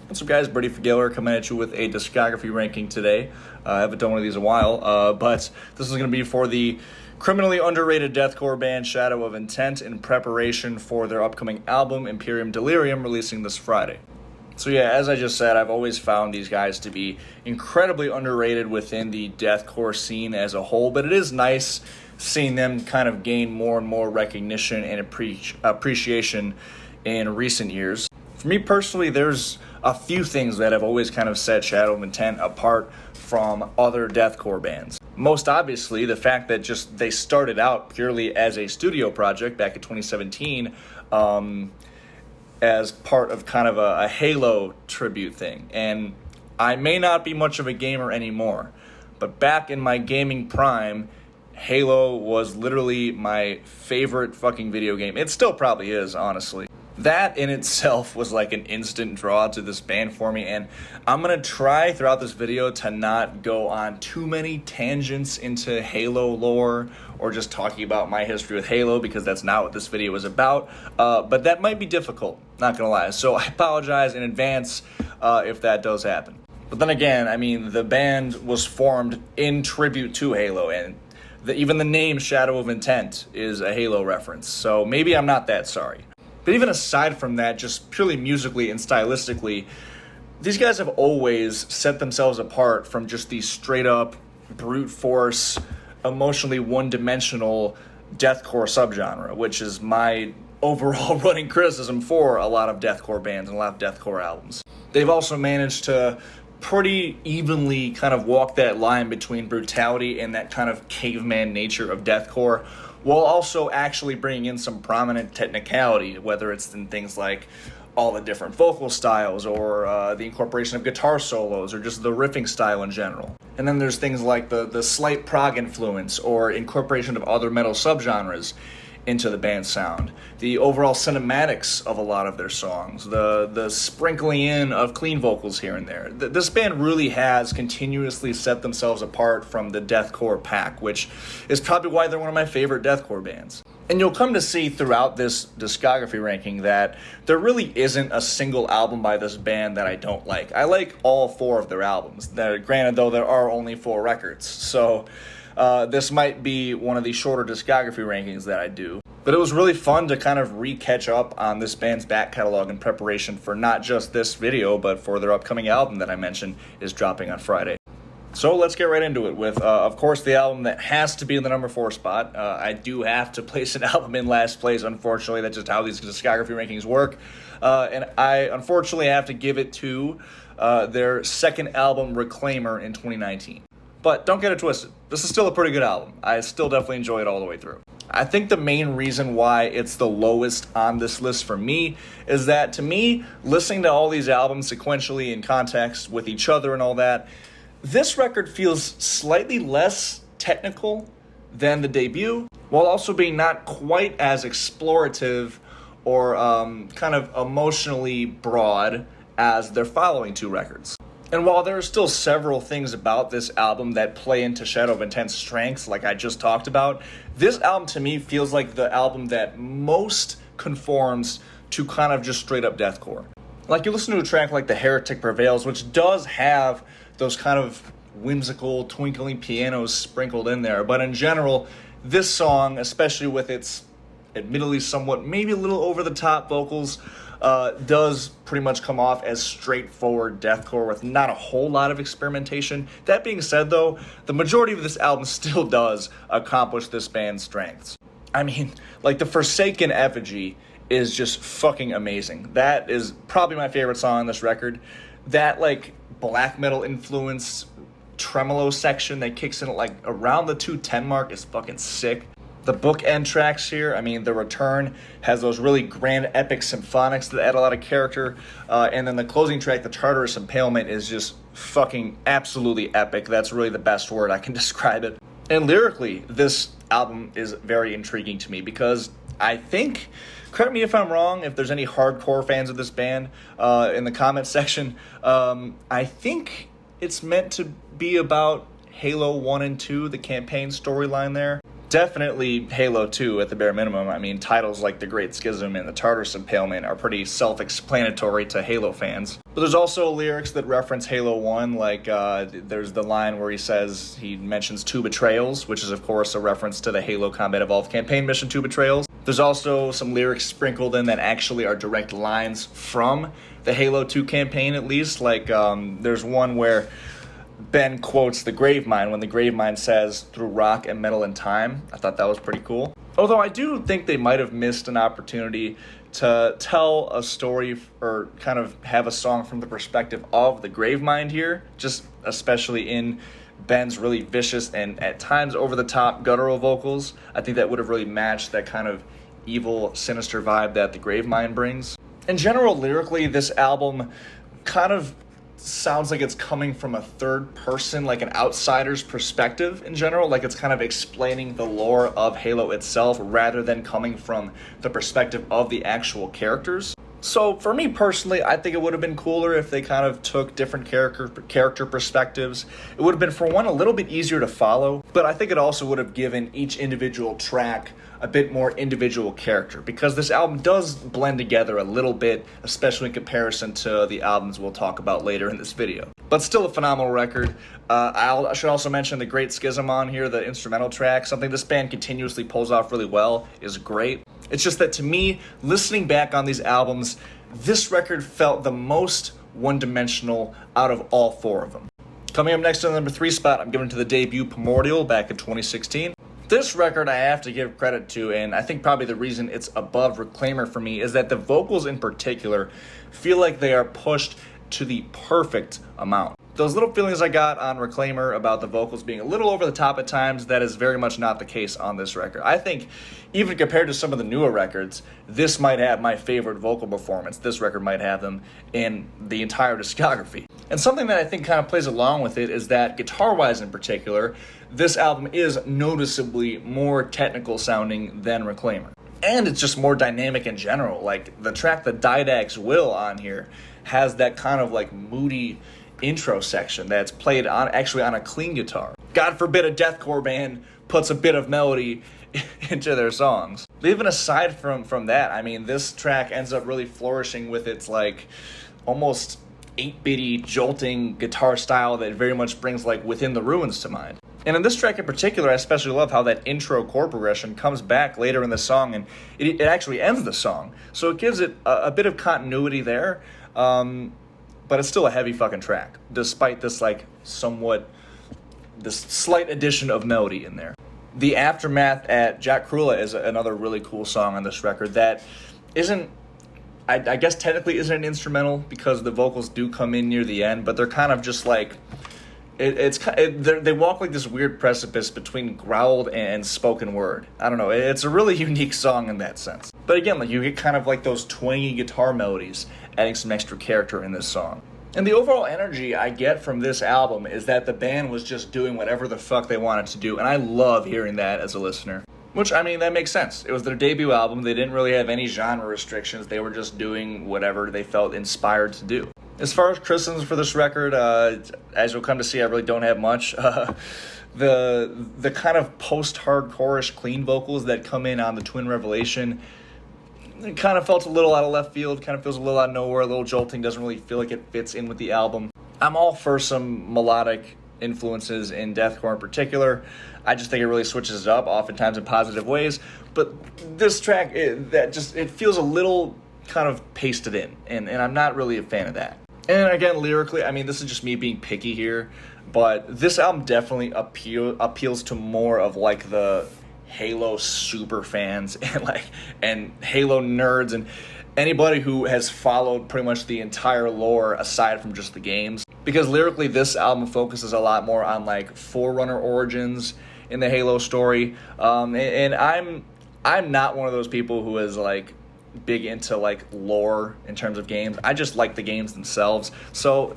What's up, guys? Brady Fagiller coming at you with a discography ranking today. I haven't done one of these in a while, but this is going to be for the criminally underrated deathcore band Shadow of Intent in preparation for their upcoming album Imperium Delirium, releasing this Friday. So yeah, as I just said, I've always found these guys to be incredibly underrated within the deathcore scene as a whole, but it is nice seeing them kind of gain more and more recognition and appreciation in recent years. For me personally, there's a few things that have always kind of set Shadow of Intent apart from other deathcore bands. Most obviously, the fact that just they started out purely as a studio project back in 2017 as part of kind of a Halo tribute thing. And I may not be much of a gamer anymore, but back in my gaming prime, Halo was literally my favorite fucking video game. It still probably is, honestly. That in itself was like an instant draw to this band for me, and I'm going to try throughout this video to not go on too many tangents into Halo lore or just talking about my history with Halo, because that's not what this video is about, but that might be difficult, not going to lie. So I apologize in advance if that does happen. But then again, I mean, the band was formed in tribute to Halo, and even the name Shadow of Intent is a Halo reference, so maybe I'm not that sorry. But even aside from that, just purely musically and stylistically, these guys have always set themselves apart from just the straight-up, brute force, emotionally one-dimensional deathcore subgenre, which is my overall running criticism for a lot of deathcore bands and a lot of deathcore albums. They've also managed to pretty evenly kind of walk that line between brutality and that kind of caveman nature of deathcore, while also actually bringing in some prominent technicality, whether it's in things like all the different vocal styles or the incorporation of guitar solos or just the riffing style in general. And then there's things like the slight prog influence or incorporation of other metal subgenres into the band's sound, the overall cinematics of a lot of their songs, the sprinkling in of clean vocals here and there. This band really has continuously set themselves apart from the deathcore pack, which is probably why they're one of my favorite deathcore bands. And you'll come to see throughout this discography ranking that there really isn't a single album by this band that I don't like. I like all four of their albums. Granted, though, there are only 4 records, so this might be one of the shorter discography rankings that I do. But it was really fun to kind of re-catch up on this band's back catalog in preparation for not just this video, but for their upcoming album that I mentioned is dropping on Friday. So let's get right into it with, of course, the album that has to be in the number 4 spot. I do have to place an album in last place, unfortunately. That's just how these discography rankings work. And I, unfortunately, have to give it to their second album, Reclaimer, in 2019. But don't get it twisted. This is still a pretty good album. I still definitely enjoy it all the way through. I think the main reason why it's the lowest on this list for me is that, to me, listening to all these albums sequentially in context with each other and all that, this record feels slightly less technical than the debut, while also being not quite as explorative or kind of emotionally broad as their following 2 records. And while there are still several things about this album that play into Shadow of Intent's strengths, like I just talked about, this album to me feels like the album that most conforms to kind of just straight up deathcore. Like, you listen to a track like The Heretic Prevails, which does have those kind of whimsical, twinkling pianos sprinkled in there, but in general, this song, especially with its admittedly somewhat, maybe a little over-the-top vocals, does pretty much come off as straightforward deathcore with not a whole lot of experimentation. That being said, though, the majority of this album still does accomplish this band's strengths. I mean, like, the Forsaken Effigy is just fucking amazing. That is probably my favorite song on this record. That, like, black metal influence tremolo section that kicks in at, like, around the 2:10 mark is fucking sick. The bookend tracks here, I mean, The Return has those really grand epic symphonics that add a lot of character, and then the closing track, The Tartarus Impalement, is just fucking absolutely epic. That's really the best word I can describe it. And lyrically, this album is very intriguing to me because I think, correct me if I'm wrong, if there's any hardcore fans of this band in the comments section, I think it's meant to be about Halo 1 and 2, the campaign storyline there. Definitely Halo 2 at the bare minimum. I mean, titles like The Great Schism and The Tartarus Impalement are pretty self-explanatory to Halo fans. But there's also lyrics that reference Halo 1, like there's the line where he mentions 2 betrayals, which is of course a reference to the Halo Combat Evolved campaign mission 2 betrayals. There's also some lyrics sprinkled in that actually are direct lines from the Halo 2 campaign, at least. Like there's one where Ben quotes the Gravemind when the Gravemind says, "Through rock and metal and time." I thought that was pretty cool. Although I do think they might have missed an opportunity to tell a story or kind of have a song from the perspective of the Gravemind here, just especially in Ben's really vicious and at times over-the-top guttural vocals. I think that would have really matched that kind of evil, sinister vibe that the Gravemind brings. In general, lyrically, this album kind of sounds like it's coming from a third person, like an outsider's perspective in general, like it's kind of explaining the lore of Halo itself rather than coming from the perspective of the actual characters. So for me personally, I think it would have been cooler if they kind of took different character perspectives. It would have been, for one, a little bit easier to follow, but I think it also would have given each individual track a bit more individual character, because this album does blend together a little bit, especially in comparison to the albums we'll talk about later in this video. But still a phenomenal record. I should also mention the Great Schism on here, the instrumental track, something this band continuously pulls off really well, is great. It's just that to me, listening back on these albums, this record felt the most one-dimensional out of all 4 of them. Coming up next to the number 3 spot, I'm giving it to the debut Primordial back in 2016. This record I have to give credit to, and I think probably the reason it's above Reclaimer for me, is that the vocals in particular feel like they are pushed to the perfect amount. Those little feelings I got on Reclaimer about the vocals being a little over the top at times, that is very much not the case on this record. I think even compared to some of the newer records, this might have my favorite vocal performance. This record might have them in the entire discography. And something that I think kind of plays along with it is that guitar-wise in particular, this album is noticeably more technical sounding than Reclaimer. And it's just more dynamic in general. Like the track The Didact's Will on here has that kind of like moody intro section that's played actually on a clean guitar. God forbid a deathcore band puts a bit of melody into their songs. But even aside from that, I mean, this track ends up really flourishing with its like almost 8-bitty jolting guitar style that very much brings like Within the Ruins to mind. And in this track in particular, I especially love how that intro chord progression comes back later in the song, and it actually ends the song. So it gives it a bit of continuity there, but it's still a heavy fucking track, despite this like this slight addition of melody in there. The Aftermath at Jack Krula is another really cool song on this record that isn't, I guess technically isn't an instrumental because the vocals do come in near the end, but they're kind of just like, they walk like this weird precipice between growled and spoken word. I don't know, it's a really unique song in that sense. But again, like you get kind of like those twangy guitar melodies, adding some extra character in this song. And the overall energy I get from this album is that the band was just doing whatever the fuck they wanted to do, and I love hearing that as a listener. Which, I mean, that makes sense. It was their debut album, they didn't really have any genre restrictions, they were just doing whatever they felt inspired to do. As far as criticisms for this record, as you'll come to see, I really don't have much. The kind of post-hardcore-ish clean vocals that come in on the Twin Revelation, it kind of felt a little out of left field, kind of feels a little out of nowhere, a little jolting, doesn't really feel like it fits in with the album. I'm all for some melodic influences in deathcore in particular. I just think it really switches it up, oftentimes in positive ways. But this track, it feels a little kind of pasted in, and I'm not really a fan of that. And again, lyrically, I mean, this is just me being picky here, but this album definitely appeals to more of like the Halo super fans and Halo nerds and anybody who has followed pretty much the entire lore aside from just the games. Because lyrically, this album focuses a lot more on like Forerunner origins in the Halo story, and I'm not one of those people who is like big into like lore in terms of games. I just like the games themselves, so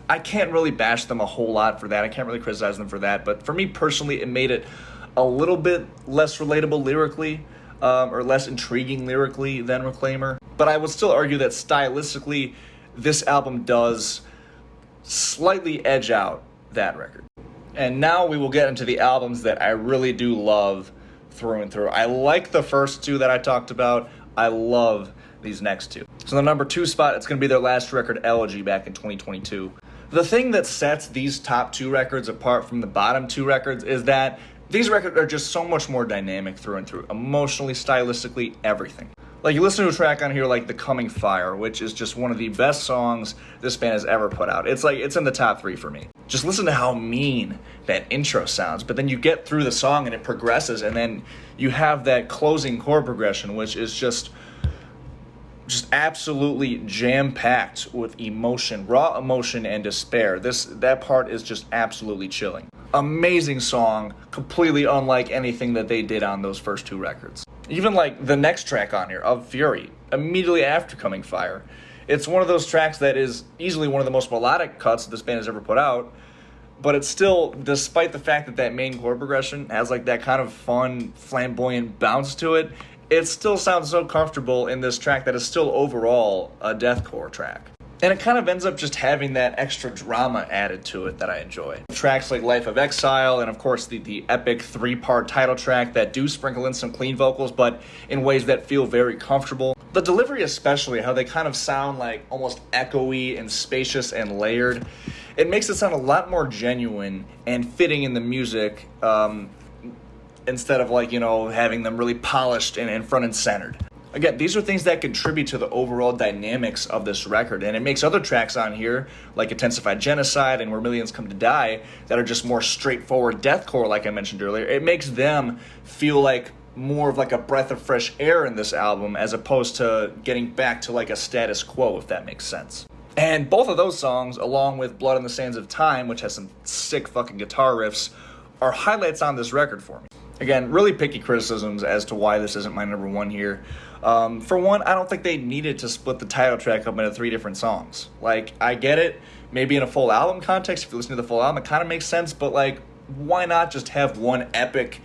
I can't really bash them a whole lot for that. I can't really criticize them for that, but for me personally, it made it a little bit less relatable lyrically, or less intriguing lyrically than Reclaimer. But I would still argue that stylistically, this album does slightly edge out that record. And now we will get into the albums that I really do love through and through. I like the first two that I talked about. I love these next two. So the number 2 spot, it's going to be their last record, Elegy, back in 2022. The thing that sets these top 2 records apart from the bottom 2 records is that these records are just so much more dynamic through and through, emotionally, stylistically, everything. Like, you listen to a track on here like The Coming Fire, which is just one of the best songs this band has ever put out. It's in the top 3 for me. Just listen to how mean that intro sounds, but then you get through the song and it progresses, and then you have that closing chord progression, which is just absolutely jam-packed with emotion, raw emotion and despair. That part is just absolutely chilling. Amazing song, completely unlike anything that they did on those first 2 records. Even like the next track on here, Of Fury, immediately after Coming Fire. It's one of those tracks that is easily one of the most melodic cuts this band has ever put out, but it's still, despite the fact that that main chord progression has like that kind of fun, flamboyant bounce to it, it still sounds so comfortable in this track that is still overall a deathcore track. And it kind of ends up just having that extra drama added to it that I enjoy. Tracks like Life of Exile and, of course, the epic 3-part title track that do sprinkle in some clean vocals, but in ways that feel very comfortable. The delivery especially, how they kind of sound like almost echoey and spacious and layered. It makes it sound a lot more genuine and fitting in the music, instead of having them really polished and front and centered. Again, these are things that contribute to the overall dynamics of this record, and it makes other tracks on here, like Intensified Genocide and Where Millions Come to Die, that are just more straightforward deathcore, like I mentioned earlier. It makes them feel like more of like a breath of fresh air in this album, as opposed to getting back to like a status quo, if that makes sense. And both of those songs, along with Blood on the Sands of Time, which has some sick fucking guitar riffs, are highlights on this record for me. Again, really picky criticisms as to why this isn't my number 1 here. For one, I don't think they needed to split the title track up into 3 different songs. Like, I get it, maybe in a full album context, if you listen to the full album, it kind of makes sense, but why not just have one epic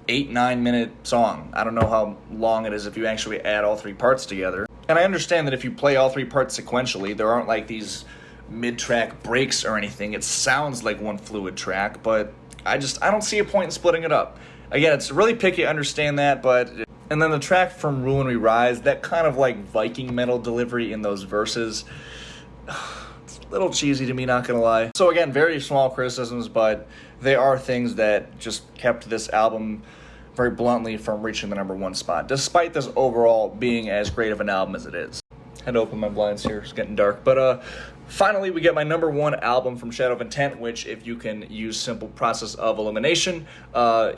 8-9 minute song? I don't know how long it is if you actually add all 3 parts together. And I understand that if you play all 3 parts sequentially, there aren't like these mid-track breaks or anything. It sounds like one fluid track, but I don't see a point in splitting it up. Again, it's really picky, I understand that, but... And then the track From Ruin We Rise, that kind of like Viking metal delivery in those verses, it's a little cheesy to me, not gonna lie. So again, very small criticisms, but they are things that just kept this album very bluntly from reaching the number 1 spot, despite this overall being as great of an album as it is. Had to open my blinds here, it's getting dark. But finally, we get my number 1 album from Shadow of Intent, which, if you can use simple process of elimination,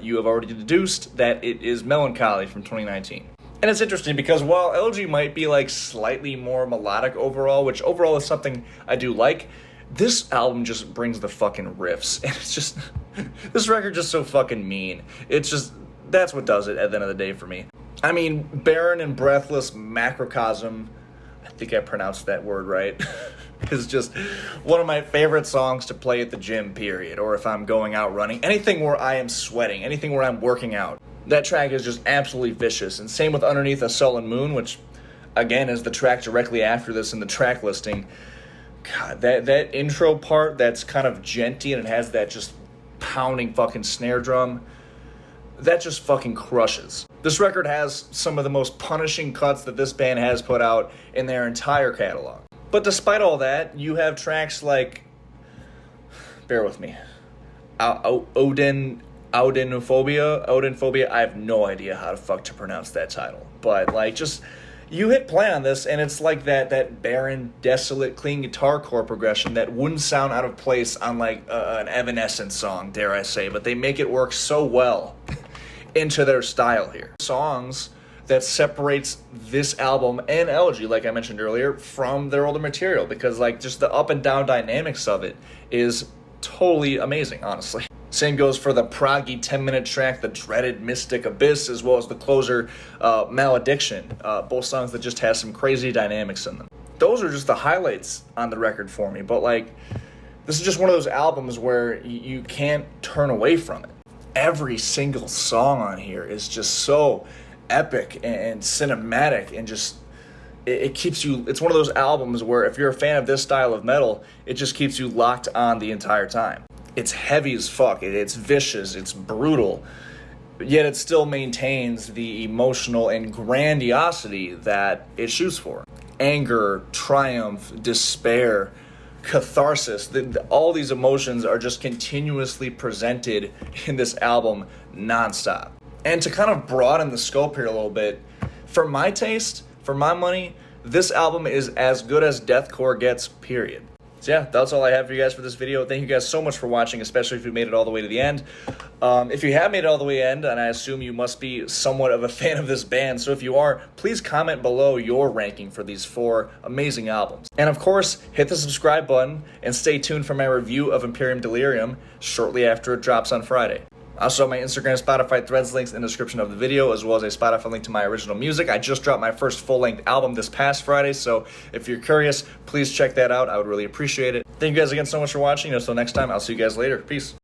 you have already deduced that it is Melancholy from 2019. And it's interesting because while Elegy might be like slightly more melodic overall, which overall is something I do like, this album just brings the fucking riffs. And it's just, this record just so fucking mean. It's just, that's what does it at the end of the day for me. I mean, barren and breathless macrocosm, I think I pronounced that word right, is just one of my favorite songs to play at the gym, period, or if I'm going out running. Anything where I am sweating, anything where I'm working out. That track is just absolutely vicious. And same with Underneath a Sullen Moon, which, again, is the track directly after this in the track listing. God, that intro part that's kind of genty and it has that just pounding fucking snare drum, that just fucking crushes. This record has some of the most punishing cuts that this band has put out in their entire catalog. But despite all that, you have tracks like, bear with me, Odinophobia. I have no idea how the fuck to pronounce that title. But just, you hit play on this and it's like that barren, desolate, clean guitar chord progression that wouldn't sound out of place on an Evanescence song, dare I say. But they make it work so well into their style here. Songs that separates this album and Elegy, like I mentioned earlier, from their older material, because just the up and down dynamics of it is totally amazing, honestly. Same goes for the proggy 10-minute track, the dreaded Mystic Abyss, as well as the closer, Malediction, both songs that just have some crazy dynamics in them. Those are just the highlights on the record for me, but this is just one of those albums where you can't turn away from it. Every single song on here is just so epic and cinematic, and just it keeps you. It's one of those albums where if you're a fan of this style of metal, it just keeps you locked on the entire time. It's heavy as fuck. It's vicious. It's brutal. yet it still maintains the emotional and grandiosity that it shoots for. Anger, triumph, despair, catharsis, all these emotions are just continuously presented in this album nonstop. And to kind of broaden the scope here a little bit, for my taste, for my money, this album is as good as deathcore gets, period. So yeah, that's all I have for you guys for this video. Thank you guys so much for watching, especially if you made it all the way to the end. If you have made it all the way to the end, and I assume you must be somewhat of a fan of this band, so if you are, please comment below your ranking for these 4 amazing albums. And of course, hit the subscribe button and stay tuned for my review of Imperium Delirium shortly after it drops on Friday. I also have my Instagram, Spotify, Threads links in the description of the video, as well as a Spotify link to my original music. I just dropped my first full-length album this past Friday, so if you're curious, please check that out. I would really appreciate it. Thank you guys again so much for watching. Until next time, I'll see you guys later. Peace.